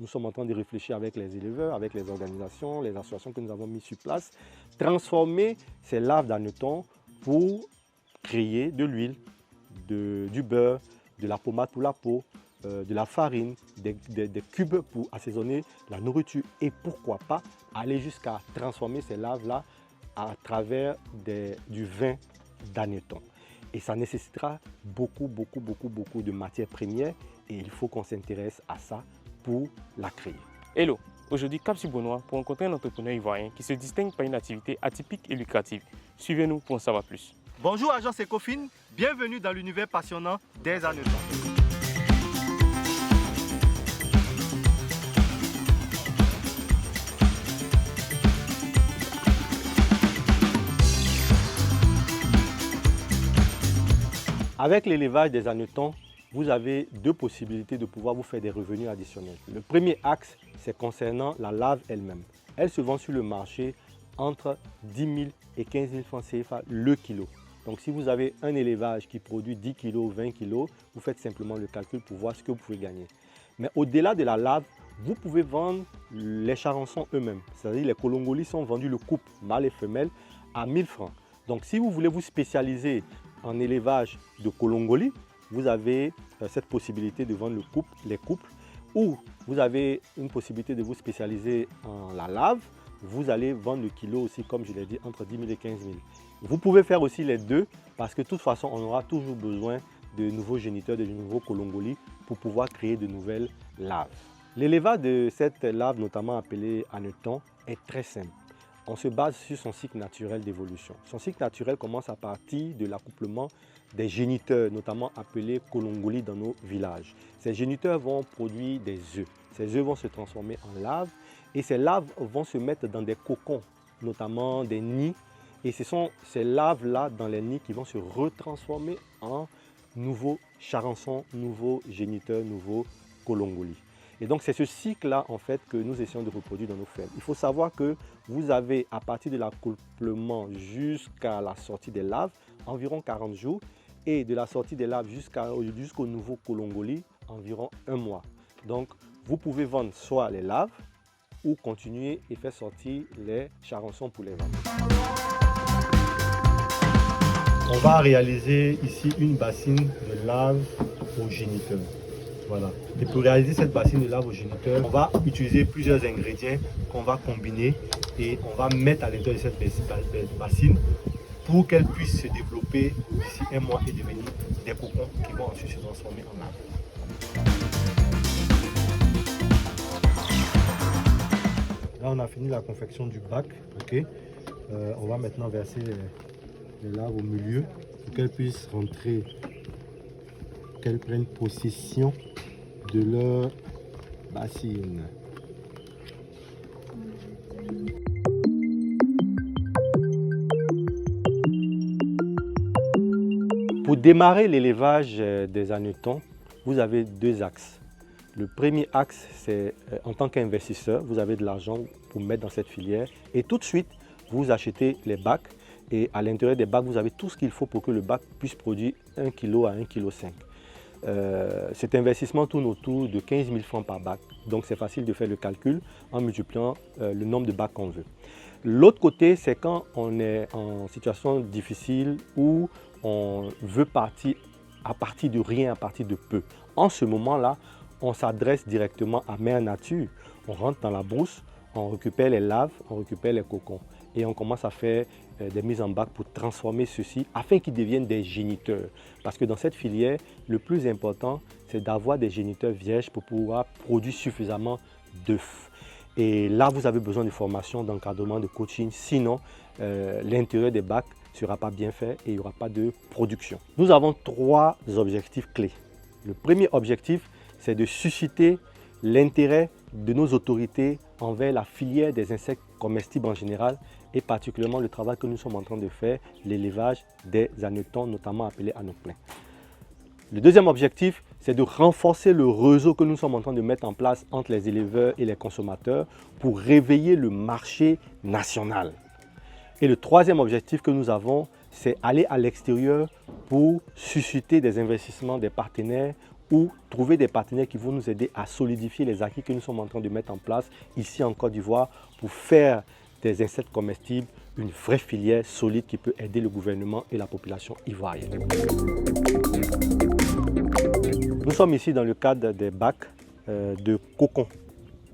Nous sommes en train de réfléchir avec les éleveurs, avec les organisations, les associations que nous avons mises sur place, transformer ces larves d'hanneton pour créer de l'huile, du beurre, de la pommade pour la peau, de la farine, des cubes pour assaisonner la nourriture et pourquoi pas aller jusqu'à transformer ces larves-là à travers du vin d'hanneton. Et ça nécessitera beaucoup de matières premières et il faut qu'on s'intéresse à ça pour la créer. Hello, aujourd'hui Cap sur Beaunois pour rencontrer un entrepreneur ivoirien qui se distingue par une activité atypique et lucrative. Suivez-nous pour en savoir plus. Bonjour Agence Ecofin, bienvenue dans l'univers passionnant des hannetons. Avec l'élevage des hannetons, vous avez deux possibilités de pouvoir vous faire des revenus additionnels. Le premier axe, c'est concernant la larve elle-même. Elle se vend sur le marché entre 10 000 et 15 000 francs CFA le kilo. Donc si vous avez un élevage qui produit 10 kg, 20 kg, vous faites simplement le calcul pour voir ce que vous pouvez gagner. Mais au-delà de la larve, vous pouvez vendre les charançons eux-mêmes. C'est-à-dire les colongolis sont vendus le couple, mâle et femelle, à 1000 francs. Donc si vous voulez vous spécialiser en élevage de colongolis, vous avez cette possibilité de vendre les couples, ou vous avez une possibilité de vous spécialiser en la larve, vous allez vendre le kilo aussi, comme je l'ai dit, entre 10 000 et 15 000. Vous pouvez faire aussi les deux, parce que de toute façon, on aura toujours besoin de nouveaux géniteurs, de nouveaux colongolis, pour pouvoir créer de nouvelles larves. L'élevage de cette larve, notamment appelée hanneton, est très simple. On se base sur son cycle naturel d'évolution. Son cycle naturel commence à partir de l'accouplement des géniteurs, notamment appelés colongolis dans nos villages. Ces géniteurs vont produire des œufs. Ces œufs vont se transformer en larves et ces larves vont se mettre dans des cocons, notamment des nids. Et ce sont ces larves-là dans les nids qui vont se retransformer en nouveaux charançons, nouveaux géniteurs, nouveaux colongolis. Et donc c'est ce cycle-là en fait que nous essayons de reproduire dans nos fermes. Il faut savoir que vous avez à partir de l'accouplement jusqu'à la sortie des larves environ 40 jours et de la sortie des larves jusqu'au nouveau colongoli environ 1 mois. Donc vous pouvez vendre soit les larves ou continuer et faire sortir les charançons pour les vendre. On va réaliser ici une bassine de larves au géniteur. Voilà. Et pour réaliser cette bassine de larves au géniteur, on va utiliser plusieurs ingrédients qu'on va combiner et on va mettre à l'intérieur de cette bassine pour qu'elle puisse se développer d'ici 1 mois et devenir des cocons qui vont ensuite se transformer en larves. Là, on a fini la confection du bac. Okay. On va maintenant verser les larves au milieu pour qu'elles puissent rentrer, qu'elles prennent possession de leur bassine. Pour démarrer l'élevage des hannetons, vous avez deux axes. Le premier axe, c'est en tant qu'investisseur, vous avez de l'argent pour mettre dans cette filière et tout de suite, vous achetez les bacs et à l'intérieur des bacs, vous avez tout ce qu'il faut pour que le bac puisse produire 1 kg à 1,5 kg. Cet investissement tourne autour de 15 000 francs par bac. Donc c'est facile de faire le calcul en multipliant le nombre de bacs qu'on veut. L'autre côté, c'est quand on est en situation difficile où on veut partir à partir de rien, à partir de peu. En ce moment-là, on s'adresse directement à Mère Nature. On rentre dans la brousse, on récupère les larves, on récupère les cocons. Et on commence à faire des mises en bac pour transformer ceux-ci afin qu'ils deviennent des géniteurs. Parce que dans cette filière, le plus important, c'est d'avoir des géniteurs vierges pour pouvoir produire suffisamment d'œufs. Et là, vous avez besoin de formation, d'encadrement, de coaching. Sinon, l'intérieur des bacs ne sera pas bien fait et il n'y aura pas de production. Nous avons 3 objectifs clés. Le premier objectif, c'est de susciter l'intérêt de nos autorités envers la filière des insectes comestibles en général et particulièrement le travail que nous sommes en train de faire, l'élevage des hannetons, notamment appelés hannetons. Le deuxième objectif, c'est de renforcer le réseau que nous sommes en train de mettre en place entre les éleveurs et les consommateurs pour réveiller le marché national. Et le troisième objectif que nous avons, c'est aller à l'extérieur pour susciter des investissements des partenaires ou trouver des partenaires qui vont nous aider à solidifier les acquis que nous sommes en train de mettre en place ici en Côte d'Ivoire pour faire des insectes comestibles une vraie filière solide qui peut aider le gouvernement et la population ivoirienne. Nous sommes ici dans le cadre des bacs de cocons.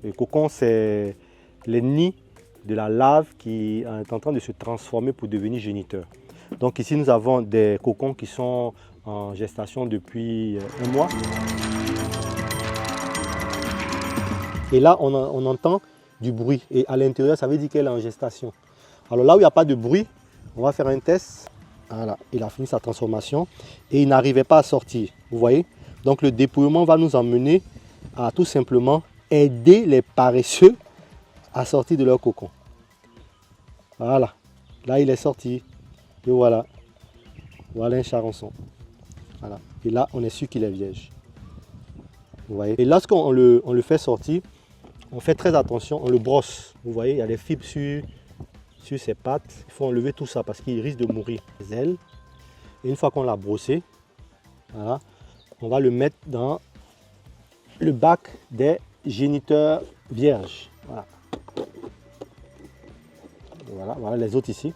Les cocons, c'est les nids de la larve qui est en train de se transformer pour devenir géniteur. Donc ici, nous avons des cocons qui sont en gestation depuis 1 mois. Et là, on entend du bruit. Et à l'intérieur, ça veut dire qu'elle est en gestation. Alors là où il n'y a pas de bruit, on va faire un test. Voilà, il a fini sa transformation et il n'arrivait pas à sortir. Vous voyez? Donc le dépouillement va nous emmener à tout simplement aider les paresseux à sortir de leur cocon. Voilà, là il est sorti. Et voilà, voilà un charançon. Voilà. Et là on est sûr qu'il est vierge. Vous voyez? Et lorsqu'on le fait sortir, on fait très attention, on le brosse. Vous voyez, il y a des fibres sur ses pattes. Il faut enlever tout ça parce qu'il risque de mourir. Les ailes. Et une fois qu'on l'a brossé, voilà, on va le mettre dans le bac des géniteurs vierges. Voilà. Voilà, voilà les autres ici.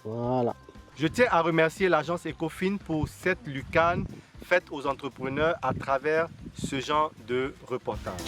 Voilà. Je tiens à remercier l'agence Ecofin pour cette lucane faite aux entrepreneurs à travers ce genre de reportage.